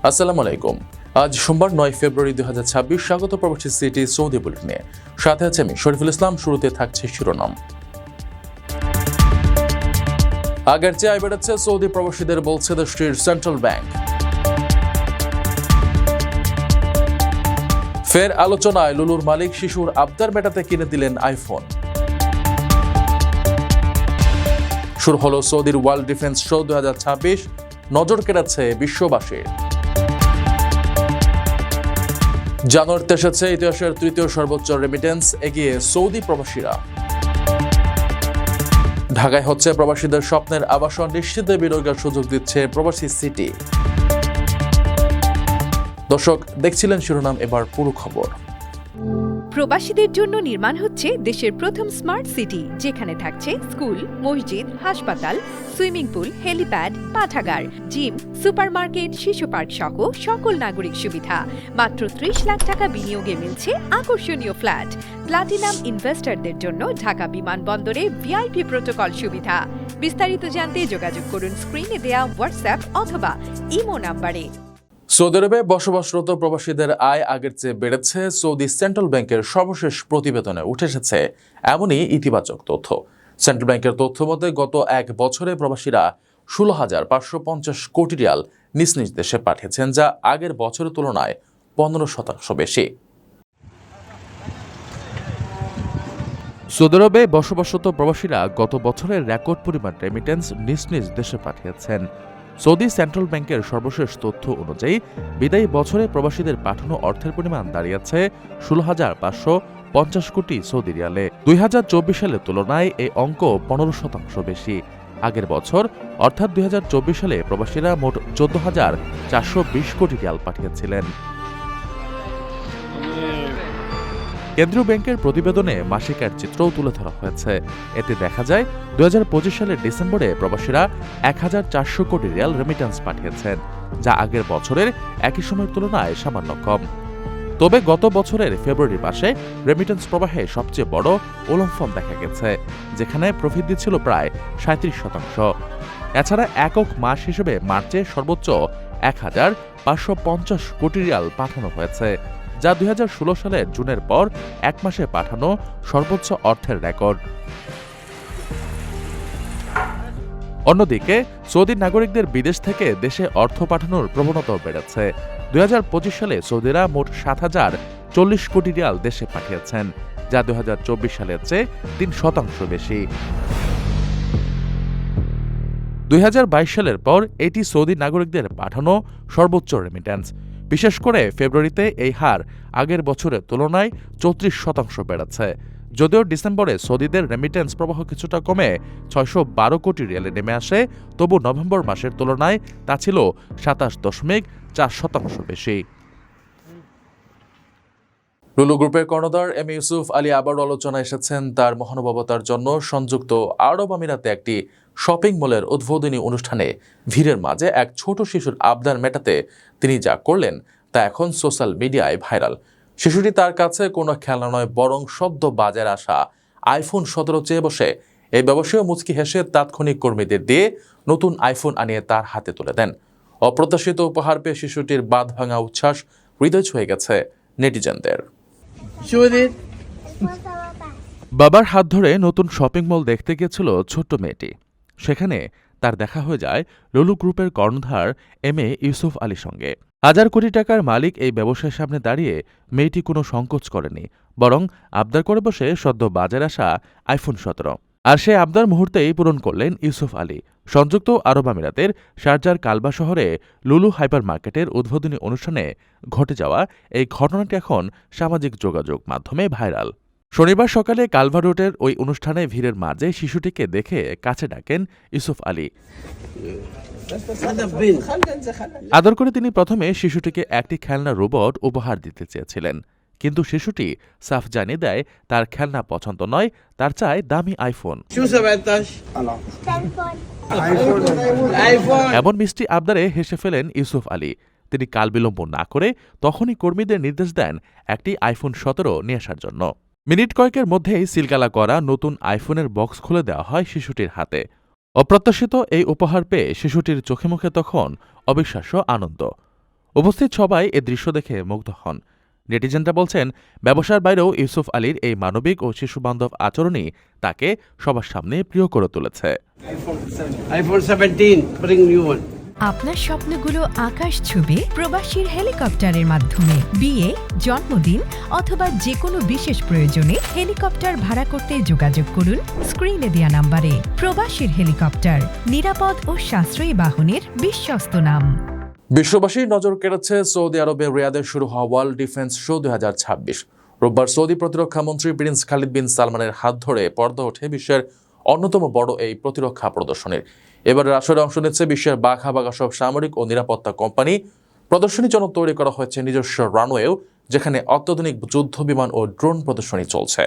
আসসালামু আলাইকুম। আজ সোমবার 9 ফেব্রুয়ারি 2026। স্বাগত প্রবাসী সিটি সৌদি বুলেটিনে। সাথে আছে আমি শরীফুল ইসলাম। শুরুতে থাকছে শিরোনাম। আগের চেয়ে আয় বেড়েছে সৌদি প্রবাসীদের, বলছে দেশটির সেন্ট্রাল ব্যাংক। ফের আলোচনায় লুলুর মালিক শিশুর আবদার মেটাতে কিনে দিলেন আইফোন। শুরু হলো সৌদির ওয়ার্ল্ড ডিফেন্স শো 2026, নজর কেড়েছে বিশ্ববাসীর। জানুয়ারিতে এসেছে ইতিহাসের তৃতীয় সর্বোচ্চ রেমিটেন্স, এগিয়ে সৌদি প্রবাসীরা। ঢাকায় হচ্ছে প্রবাসীদের স্বপ্নের আবাসন, নিশ্চিতে বিনিয়োগের সুযোগ দিচ্ছে প্রবাসী সিটি। দর্শক, দেখছিলেন শিরোনাম, এবার পুরো খবর। প্রবাসীদের জন্য নির্মাণ হচ্ছে দেশের প্রথম স্মার্ট সিটি, যেখানে থাকছে স্কুল, মসজিদ, হাসপাতাল, সুইমিং পুল, হেলিপ্যাড, পাঠাগার, জিম, সুপারমার্কেট, শিশু পার্ক সহ সকল নাগরিক সুবিধা। মাত্র 30 লাখ টাকা বিনিয়োগে মিলছে আকর্ষণীয় ফ্ল্যাট। প্লাটিনাম ইনভেস্টরদের জন্য ঢাকা বিমানবন্দরে ভিআইপি প্রোটোকল সুবিধা। বিস্তারিত জানতে যোগাযোগ করুন স্ক্রিনে দেয়া হোয়াটসঅ্যাপ অথবা ইমো নাম্বারে। সৌদি আরবে বসবাসরত প্রবাসীদের আয় আগের চেয়ে বেড়েছে। সৌদি সেন্ট্রাল ব্যাংকের সর্বশেষ প্রতিবেদনে উঠে এসেছে এমনই ইতিবাচক তথ্য। সেন্ট্রাল ব্যাংকের তথ্য মতে গত এক বছরে প্রবাসীরা 16,550 কোটি রিয়াল নিজ নিজ দেশে পাঠিয়েছেন, যা আগের বছরের তুলনায় 15% বেশি। সৌদি আরবে বসবাসরত প্রবাসীরা গত বছরের রেকর্ড পরিমাণ রেমিটেন্স নিজ নিজ দেশে পাঠিয়েছেন। সৌদি সেন্ট্রাল ব্যাংকের সর্বশেষ তথ্য অনুযায়ী বিদায়ী বছরে প্রবাসীদের পাঠানো অর্থের পরিমাণ দাঁড়িয়েছে 16,550 কোটি সৌদি রিয়ালে। 2024 সালের তুলনায় এই অঙ্ক 15% বেশি। আগের বছর অর্থাৎ 2024 সালে প্রবাসীরা মোট 14,420 কোটি রিয়াল পাঠিয়েছিলেন। কেন্দ্রীয় ব্যাংকের প্রতিবেদনে মাসিক আয়ের চিত্রও তুলে ধরা হয়েছে। এতে দেখা যায় 2025 সালের ডিসেম্বরে প্রবাসীরা 1,400 কোটি রিয়াল রেমিটেন্স পাঠিয়েছেন, যা আগের বছরের একই সময়ের তুলনায় সামান্য কম। তবে গত বছরের ফেব্রুয়ারি মাসে রেমিটেন্স প্রবাহে সবচেয়ে বড় উল্লম্ফন দেখা গেছে, যেখানে প্রবৃদ্ধি ছিল প্রায় 37%। এছাড়া একক মাস হিসেবে মার্চে সর্বোচ্চ 1,550 কোটি রিয়াল পাঠানো হয়েছে, যা 2016 সালের জুনের পর এক মাসে পাঠানো সর্বোচ্চ অর্থের রেকর্ড। অন্যদিকে সৌদি নাগরিকদের বিদেশ থেকে দেশে অর্থ পাঠানোর প্রবণতাও বেড়েছে। 2025 সালে সৌদিরা মোট 7,040 কোটি রিয়াল দেশে পাঠিয়েছেন, যা 2024 সালের চেয়ে 3% বেশি। 2022 সালের পর এটি সৌদি নাগরিকদের পাঠানো সর্বোচ্চ রেমিটেন্স। বিশেষ করে ফেব্রুয়ারিতে এই হার আগের বছরের তুলনায় 34% বেড়েছে। যদিও ডিসেম্বরে সৌদিদের রেমিটেন্স প্রবাহ কিছুটা কমে 612 কোটি রিয়ালে নেমে আসে, তবু নভেম্বর মাসের তুলনায় তা ছিল 27.4% বেশি। লুলু গ্রুপের কর্ণধার এম ইউসুফ আলী আবারও আলোচনায় এসেছেন। তার মহানুভবতার জন্য সংযুক্ত আরব আমিরাতে একটি শপিং মলের উদ্বোধনী অনুষ্ঠানে ভিড়ের মাঝে এক ছোট শিশুর আবদার মেটাতে তিনি যা করলেন তা এখন সোশ্যাল মিডিয়ায় ভাইরাল। শিশুটি তার কাছে কোনো খেলনা নয়, বরং সদ্য বাজারে আসা আইফোন 17 চেয়ে বসে। এই ব্যবসায়ী মুচকি হেসে তাৎক্ষণিক কর্মীদের দিয়ে নতুন আইফোন আনিয়ে তার হাতে তুলে দেন। অপ্রত্যাশিত উপহার পেয়ে শিশুটির বাঁধ ভাঙা উচ্ছ্বাস হৃদয় ছুঁয়ে গেছে নেটিজেনদের। বাবার হাত ধরে নতুন শপিং মল দেখতে গিয়েছিল ছোট্ট মেয়েটি। সেখানে তার দেখা হয়ে যায় লুলু গ্রুপের কর্ণধার এম এ ইউসুফ আলীর সঙ্গে। হাজার কোটি টাকার মালিক এই ব্যবসায়ের সামনে দাঁড়িয়ে মেয়েটি কোনো সংকোচ করেনি, বরং আবদার করে বসে সদ্য বাজারে আসা আইফোন 17। আর সে আবদার মুহূর্তেই পূরণ করলেন ইউসুফ আলী। সংযুক্ত আরব আমিরাতের শারজার কালবা শহরে লুলু হাইপার মার্কেটের উদ্বোধনী অনুষ্ঠানে ঘটে যাওয়া এই ঘটনাটি এখন সামাজিক যোগাযোগ মাধ্যমে ভাইরাল। শনিবার সকালে কালভা রোডের ওই অনুষ্ঠানে ভিড়ের মাঝে শিশুটিকে দেখে কাছে ডাকেন ইউসুফ আলী। আদর করে তিনি প্রথমে শিশুটিকে একটি খেলনা রোবট উপহার দিতে চেয়েছিলেন, কিন্তু শিশুটি সাফ জানিয়ে দেয় তার খেলনা পছন্দ নয়, তার চায় দামি আইফোন। এমন মিষ্টি আবদারে হেসে ফেলেন ইউসুফ আলী। তিনি কাল বিলম্ব না করে তখনই কর্মীদের নির্দেশ দেন একটি আইফোন 17 নিয়ে আসার জন্য। মিনিট কয়েকের মধ্যেই সিলগালা করা নতুন আইফোনের বক্স খুলে দেওয়া হয় শিশুটির হাতে। অপ্রত্যাশিত এই উপহার পেয়ে শিশুটির চোখে মুখে তখন অবিশ্বাস্য আনন্দ। উপস্থিত সবাই এ দৃশ্য দেখে মুগ্ধ হন। নেটিজেনরা বলছেন, ব্যবসার বাইরেও ইউসুফ আলীর এই মানবিক ও শিশুবান্ধব আচরণই তাকে সবার সামনে প্রিয় করে তুলেছে। iPhone 17, bring new one. আপনার স্বপ্নগুলো আকাশ ছুবে প্রবাসীর হেলিকপ্টারের মাধ্যমে। বিয়ে, জন্মদিন অথবা যে কোনো বিশেষ প্রয়োজনে হেলিকপ্টার ভাড়া করতে যোগাযোগ করুন স্ক্রিনে দেয়া নাম্বারে। প্রবাসীর হেলিকপ্টার, নিরাপদ ও সাশ্রয়ী বাহনের বিশ্বস্ত নাম। বিশ্ববাসীর নজর কেড়েছে সৌদি আরবের রিয়াদে শুরু হওয়া ওয়ার্ল্ড ডিফেন্স শো 2026। রোববার সৌদি প্রতিরক্ষা মন্ত্রী প্রিন্স খালিদ বিন সালমানের হাত ধরে পর্দা ওঠে বিশ্বের অন্যতম বড় এই প্রতিরক্ষা প্রদর্শনীর। এবারের আসরে অংশ নিচ্ছে বিশ্বের বাঘা বাঘা সব সামরিক ও নিরাপত্তা কোম্পানি। প্রদর্শনীর জন্য তৈরি করা হয়েছে নিজস্ব রানওয়েও, যেখানে অত্যাধুনিক যুদ্ধ বিমান ও ড্রোন প্রদর্শনী চলছে।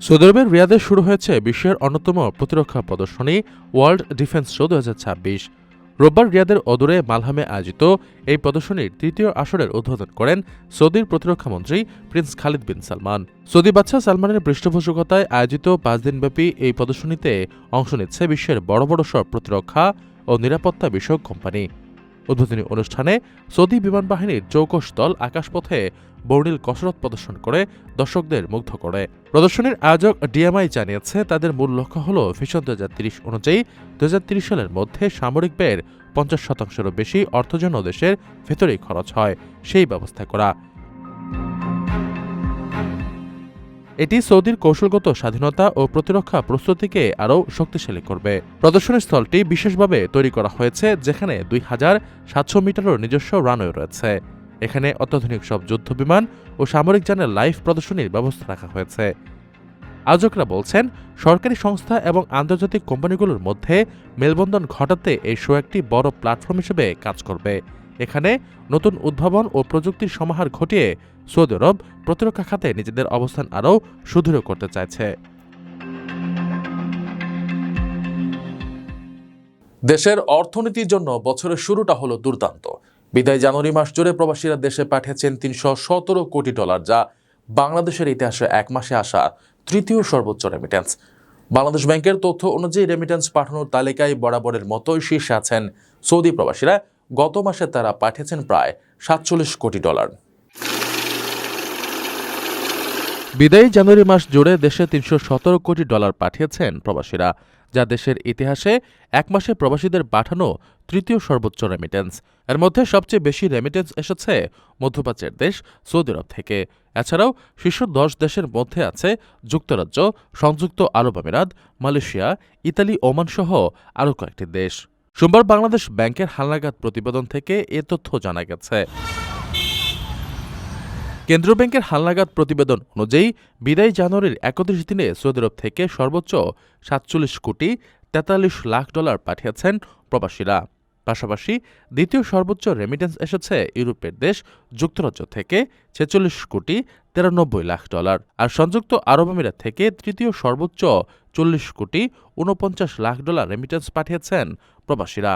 সৌদি আরবের রিয়াদে শুরু হয়েছে বিশ্বের অন্যতম প্রতিরক্ষা প্রদর্শনী ওয়ার্ল্ড ডিফেন্স শো 2026। রোববার রিয়াদের অদূরে মালহামে আয়োজিত এই প্রদর্শনীর তৃতীয় আসরের উদ্বোধন করেন সৌদির প্রতিরক্ষামন্ত্রী প্রিন্স খালিদ বিন সালমান। সৌদি বাদশাহ সালমানের পৃষ্ঠপোষকতায় আয়োজিত 5 দিনব্যাপী এই প্রদর্শনীতে অংশ নিচ্ছে বিশ্বের বড় বড় সব প্রতিরক্ষা ও নিরাপত্তা বিষয়ক কোম্পানি। উদ্বোধনী অনুষ্ঠানে সৌদি বিমান বাহিনীর চৌকস দল আকাশপথে বর্ণিল কসরত প্রদর্শন করে দর্শকদের মুগ্ধ করে। প্রদর্শনীর আয়োজক ডিএমআই জানিয়েছে, তাদের মূল লক্ষ্য হল ভিশন 2030 অনুযায়ী 2030 সালের মধ্যে সামরিক ব্যয়ের 50%-এরও বেশি অর্থ যেন দেশের ভেতরেই খরচ হয় সেই ব্যবস্থা করা। এটি সৌদির কৌশলগত স্বাধীনতা ও প্রতিরক্ষা প্রস্তুতিকে আরও শক্তিশালী করবে। প্রদর্শনী স্থলটি বিশেষভাবে তৈরি করা হয়েছে, যেখানে 2700 মিটারের নিজস্ব রানওয়ে রয়েছে। এখানে অত্যাধুনিক সব যুদ্ধবিমান ও সামরিক যানের লাইভ প্রদর্শনীর ব্যবস্থা রাখা হয়েছে। আয়োজকরা বলছেন, সরকারি সংস্থা এবং আন্তর্জাতিক কোম্পানিগুলোর মধ্যে মেলবন্ধন ঘটাতে এই শো একটি বড় প্ল্যাটফর্ম হিসেবে কাজ করবে। এখানে নতুন উদ্ভাবন ও প্রযুক্তির সমাহার ঘটিয়ে সৌদি আরব প্রতিরক্ষা খাতে নিজেদের অবস্থান আরও সুদৃঢ় করতে চাইছে। দেশের অর্থনীতির জন্য বছরের শুরুটা হলো দুর্দান্ত। বিদায় জানুয়ারি মাস জুড়ে প্রবাসীরা দেশে পাঠিয়েছেন $317 কোটি, যা বাংলাদেশের ইতিহাসে এক মাসে আসা তৃতীয় সর্বোচ্চ রেমিটেন্স। বাংলাদেশ ব্যাংকের তথ্য অনুযায়ী রেমিটেন্স পাঠানোর তালিকায় বরাবরের মতোই শীর্ষে আছেন সৌদি প্রবাসীরা। গত মাসে তারা পাঠিয়েছেন প্রায় $47 কোটি। বিদায়ী জানুয়ারি মাস জুড়ে দেশে $317 কোটি পাঠিয়েছেন প্রবাসীরা, যা দেশের ইতিহাসে এক মাসে প্রবাসীদের পাঠানো তৃতীয় সর্বোচ্চ রেমিটেন্স। এর মধ্যে সবচেয়ে বেশি রেমিটেন্স এসেছে মধ্যপ্রাচ্যের দেশ সৌদি আরব থেকে। এছাড়াও শীর্ষ 10 দেশের মধ্যে আছে যুক্তরাজ্য, সংযুক্ত আরব আমিরাত, মালয়েশিয়া, ইতালি, ওমান সহ আরও কয়েকটি দেশ। সোমবার বাংলাদেশ ব্যাংকের হালনাগাদ প্রতিবেদন থেকে এ তথ্য জানা গেছে। কেন্দ্রীয় ব্যাংকের হালনাগাদ প্রতিবেদন অনুযায়ী বিদায়ী জানুয়ারির 31 দিনে সৌদি আরব থেকে সর্বোচ্চ $47 কোটি 43 লাখ পাঠিয়েছেন প্রবাসীরা। পাশাপাশি দ্বিতীয় সর্বোচ্চ রেমিটেন্স এসেছে ইউরোপের দেশ যুক্তরাজ্য থেকে $46 কোটি 93 লাখ, আর সংযুক্ত আরব আমিরাত থেকে তৃতীয় সর্বোচ্চ $40 কোটি 49 লাখ রেমিটেন্স পাঠিয়েছেন প্রবাসীরা।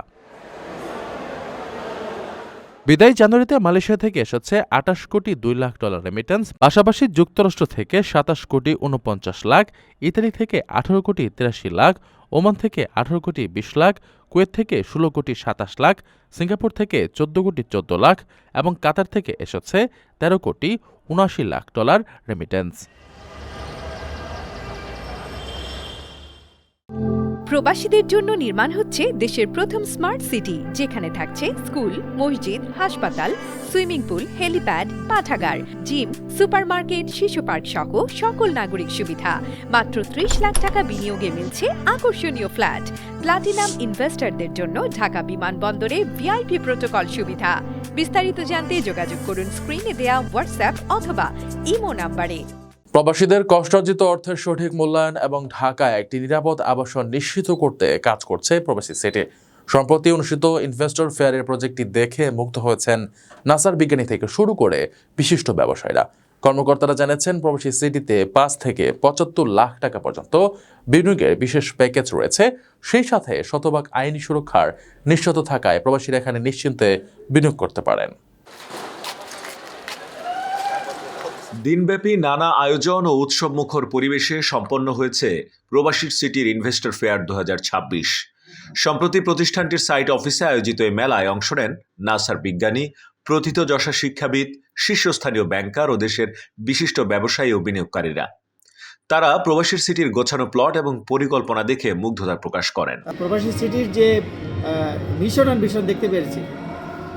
বিদায়ী জানুয়ারিতে মালয়েশিয়া থেকে এসেছে $28 কোটি 2 লাখ রেমিটেন্স। পাশাপাশি যুক্তরাষ্ট্র থেকে $27 কোটি 49 লাখ, ইতালি থেকে $18 কোটি 83 লাখ, ওমান থেকে $18 কোটি 20 লাখ, কুয়েত থেকে $16 কোটি 27 লাখ, সিঙ্গাপুর থেকে $14 কোটি 14 লাখ এবং কাতার থেকে এসেছে $13 কোটি 79 লাখ রেমিটেন্স। প্রবাসীদের জন্য নির্মাণ হচ্ছে দেশের প্রথম স্মার্ট সিটি, যেখানে থাকছে স্কুল, মসজিদ, হাসপাতাল, সুইমিং পুল, হেলিপ্যাড, পাঠাগার, জিম, সুপারমার্কেট, শিশু পার্ক সহ সকল নাগরিক সুবিধা। মাত্র 30 লাখ টাকা বিনিয়োগে মিলছে আকর্ষণীয় ফ্ল্যাট। প্লাটিনাম ইনভেস্টরদের জন্য ঢাকা বিমানবন্দরে ভিআইপি প্রোটোকল সুবিধা। বিস্তারিত জানতে যোগাযোগ করুন স্ক্রিনে দেয়া হোয়াটসঅ্যাপ অথবা ইমো নাম্বারে। প্রবাসীদের কষ্টার্জিত অর্থের সঠিক মূল্যায়ন এবং ঢাকায় একটি নিরাপদ আবাসন নিশ্চিত করতে কাজ করছে প্রবাসী সিটি। সম্প্রতি অনুষ্ঠিত ইনভেস্টর ফেয়ারের প্রজেক্টটি দেখে মুগ্ধ হয়েছেন নাসার বিজ্ঞানী থেকে শুরু করে বিশিষ্ট ব্যবসায়ীরা। কর্মকর্তারা জানিয়েছেন, প্রবাসী সিটিতে 5 থেকে 75 লাখ টাকা পর্যন্ত বিনিয়োগের বিশেষ প্যাকেজ রয়েছে। সেই সাথে শতভাগ আইনি সুরক্ষার নিশ্চিত থাকায় প্রবাসীরা এখানে নিশ্চিন্তে বিনিয়োগ করতে পারেন। দিনব্যাপী নানা আয়োজন ও উৎসবমুখর পরিবেশে সম্পন্ন হয়েছে প্রবাসী সিটির ইনভেস্টর ফেয়ার 2026। সম্প্রতি প্রতিষ্ঠানটির সাইট অফিসে আয়োজিত এই মেলায় অংশ নেন নাসার বিজ্ঞানী, প্রথিতযশা শিক্ষাবিদ, শীর্ষস্থানীয় ব্যাংকার ও দেশের বিশিষ্ট ব্যবসায়ী ও বিনিয়োগকারীরা। তারা প্রবাসী সিটির গোছানো প্লট এবং পরিকল্পনা দেখে মুগ্ধতা প্রকাশ করেন। প্রবাসী সিটির যে মিশন অ্যান্ড ভিশন দেখতে পেরেছি,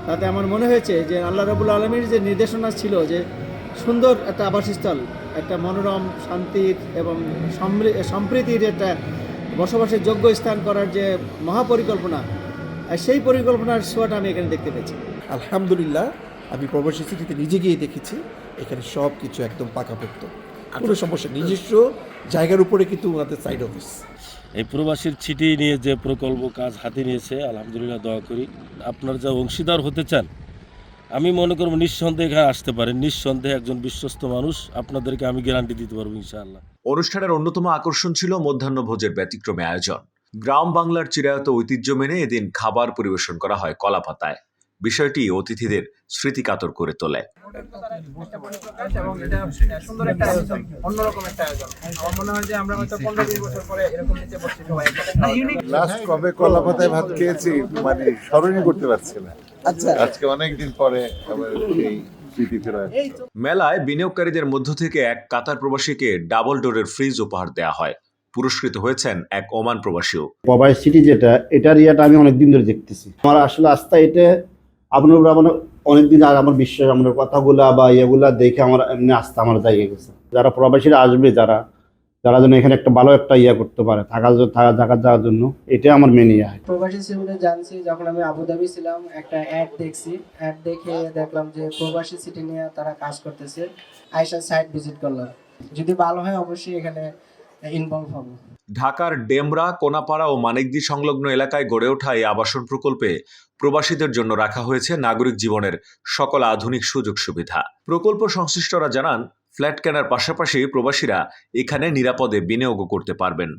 তাতে আমার মনে হয়েছে যে আল্লাহ রাব্বুল আলামিনের যে নির্দেশনা ছিল যে সুন্দর একটা আবাসস্থল, একটা মনোরম, শান্তির এবং সম্প্রীতির একটা বসবাসের যোগ্য স্থান করার যে মহাপরিকল্পনা, সেই পরিকল্পনার ছোঁয়াটা আমি এখানে দেখতে পেয়েছি। আলহামদুলিল্লাহ, আমি প্রবাসী সিটিতে নিজে গিয়ে দেখেছি এখানে সব কিছু একদম পাকাপোক্ত, কোনো সমস্যা। নিজস্ব জায়গার উপরে কিন্তু ওনাদের সাইড অফিস। এই প্রবাসীর চিঠি নিয়ে যে প্রকল্প কাজ হাতে নিয়েছে, আলহামদুলিল্লাহ, দোয়া করি আপনার যা অংশীদার হতে চান, আমি মনে করব নিঃসন্দেহে এখানে আসতে পারেন। নিঃসন্দেহে একজন বিশ্বস্ত মানুষ, আপনাদেরকে আমি গ্যারান্টি দিতে পারবো ইনশাআল্লাহ। অনুষ্ঠানের অন্যতম আকর্ষণ ছিল মধ্যাহ্নভোজের ব্যতিক্রমী আয়োজন। গ্রাম বাংলার চিরায়ত ঐতিহ্য মেনে এদিন খাবার পরিবেশন করা হয় কলাপাতায়। বিষয়টি অতিথিদের স্মৃতিকাতর করে তোলে। লাস্ট কবে কলাপাতায় ভাত খেয়েছি মানে স্মরণই করতে পারছি না। আচ্ছা, আজকে অনেকদিন পরে আবার এই স্মৃতি ফেরা। মেলায় বিনিয়োগকারীদের মধ্য থেকে এক কাতার প্রবাসীকে ডাবল ডোরের ফ্রিজ উপহার দেওয়া হয়। পুরস্কৃত হয়েছেন এক ওমান প্রবাসীও। প্রবাসী সিটি যেটা, এটার ইয়াটা আমি অনেকদিন ধরে দেখতেছি। আমার আসলে আস্থা এটা আপনার অনেকদিন আর আমার বিশ্বাস, আমার কথাগুলা বা ইয়েগুলা দেখে আমার এমনি আস্থা আমার জায়গা গেছে। যারা প্রবাসীরা আসবে, যারা যেন এখানে একটা ভালো একটা ইয়া করতে পারে, থাকার যাওয়ার জন্য, এটা আমার মেন ইয়া। প্রবাসী সিটিতে জানছি যখন আমি আবুধাবি ছিলাম, একটা অ্যাড দেখছি। অ্যাড দেখে দেখলাম যে প্রবাসী সিটি নিয়ে তারা কাজ করতেছে। আয়সা সাইট ভিজিট করলাম, যদি ভালো হয় অবশ্যই এখানে ইনভলভ হব। ঢাকার ডেমরা, কোনাপাড়া ও মানিকদি সংলগ্ন এলাকায় গড়ে ওঠা এই আবাসন প্রকল্পে প্রবাসীদের জন্য রাখা হয়েছে নাগরিক জীবনের সকল আধুনিক সুযোগ সুবিধা। প্রকল্প সংশ্লিষ্টরা জানান, ফ্ল্যাট কেনার পাশাপাশি প্রবাসীরা এখানে নিরাপদে বিনিয়োগও করতে পারবেন।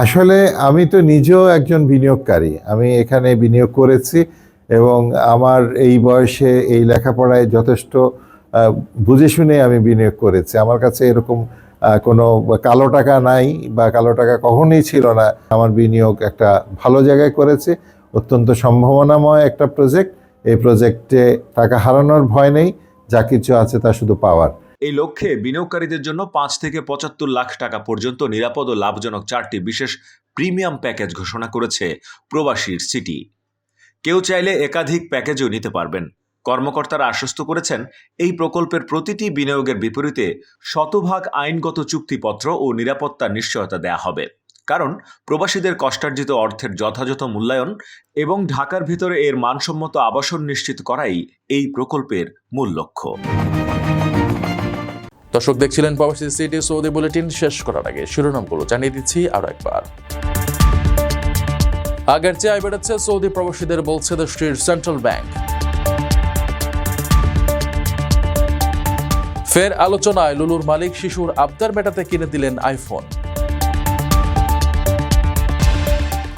আসলে আমি তো নিজেও একজন বিনিয়োগকারী, আমি এখানে বিনিয়োগ করেছি এবং আমার এই বয়সে এই লেখাপড়ায় যথেষ্ট বুঝে শুনে আমি বিনিয়োগ করেছি। আমার কাছে এরকম কোনো কালো টাকা নাই বা কালো টাকা কখনোই ছিল না। আমার বিনিয়োগ একটা ভালো জায়গায় করেছে, অত্যন্ত সম্ভাবনাময় একটা প্রজেক্ট। এই প্রজেক্টে টাকা হারানোর ভয় নেই, যা কিছু আছে তা শুধু পাওয়ার। এই লক্ষ্যে বিনিয়োগকারীদের জন্য 5 থেকে 75 লাখ টাকা পর্যন্ত নিরাপদ ও লাভজনক 4টি বিশেষ প্রিমিয়াম প্যাকেজ ঘোষণা করেছে প্রবাসীর সিটি। কেউ চাইলে একাধিক প্যাকেজও নিতে পারবেন। কর্মকর্তারা আশ্বস্ত করেছেন, এই প্রকল্পের প্রতিটি বিনিয়োগের বিপরীতে শতভাগ আইনগত চুক্তিপত্র ও নিরাপত্তার নিশ্চয়তা দেয়া হবে। কারণ প্রবাসীদের কষ্টার্জিত অর্থের যথাযথ মূল্যায়ন এবং ঢাকার ভিতরে এর মানসম্মত আবাসন নিশ্চিত করাই এই প্রকল্পের মূল লক্ষ্য। দর্শক, দেখছিলেন প্রবাসী সিটি সৌদি বুলেটিন। শেষ করার আগে শিরোনামগুলো জানিয়ে দিচ্ছি আরো একবার। আগের চেয়ে আয় বেড়েছে সৌদি প্রবাসীদের, বলছে দেশটির সেন্ট্রাল ব্যাংক। ফের আলোচনায় লুলুর মালিক শিশুর আবদার মেটাতে কিনে দিলেন আইফোন।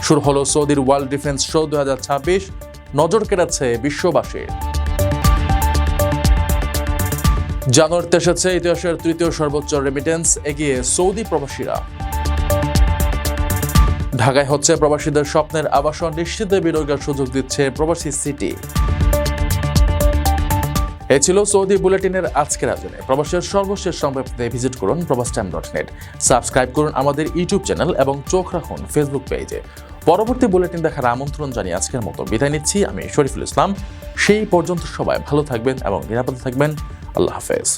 শুরু হলো সৌদির ওয়ার্ল্ড ডিফেন্স শো 2026, নজর কেড়েছে বিশ্ববাসীর। জানুয়ারিতে এসেছে ইতিহাসের 3য় সর্বোচ্চ রেমিটেন্স, এগিয়ে সৌদি প্রবাসীরা। ঢাকায় হচ্ছে প্রবাসীদের স্বপ্নের আবাসন, নিশ্চিত বিনিয়োগের সুযোগ দিচ্ছে প্রবাসী সিটি। এ ছিল সৌদি বুলেটিনের আজকের আয়োজনে। প্রবাসের সর্বশেষ সংবাদ পেতে ভিজিট করুন probastime.net, সাবস্ক্রাইব করুন আমাদের ইউটিউব চ্যানেল এবং চোখ রাখুন ফেসবুক পেজে। পরবর্তী বুলেটিন দেখার আমন্ত্রণ জানিয়ে আজকের মতো বিদায় নিচ্ছি আমি শরীফুল ইসলাম। সেই পর্যন্ত সবাই ভালো থাকবেন এবং নিরাপদে থাকবেন। আল্লাহ হাফেজ।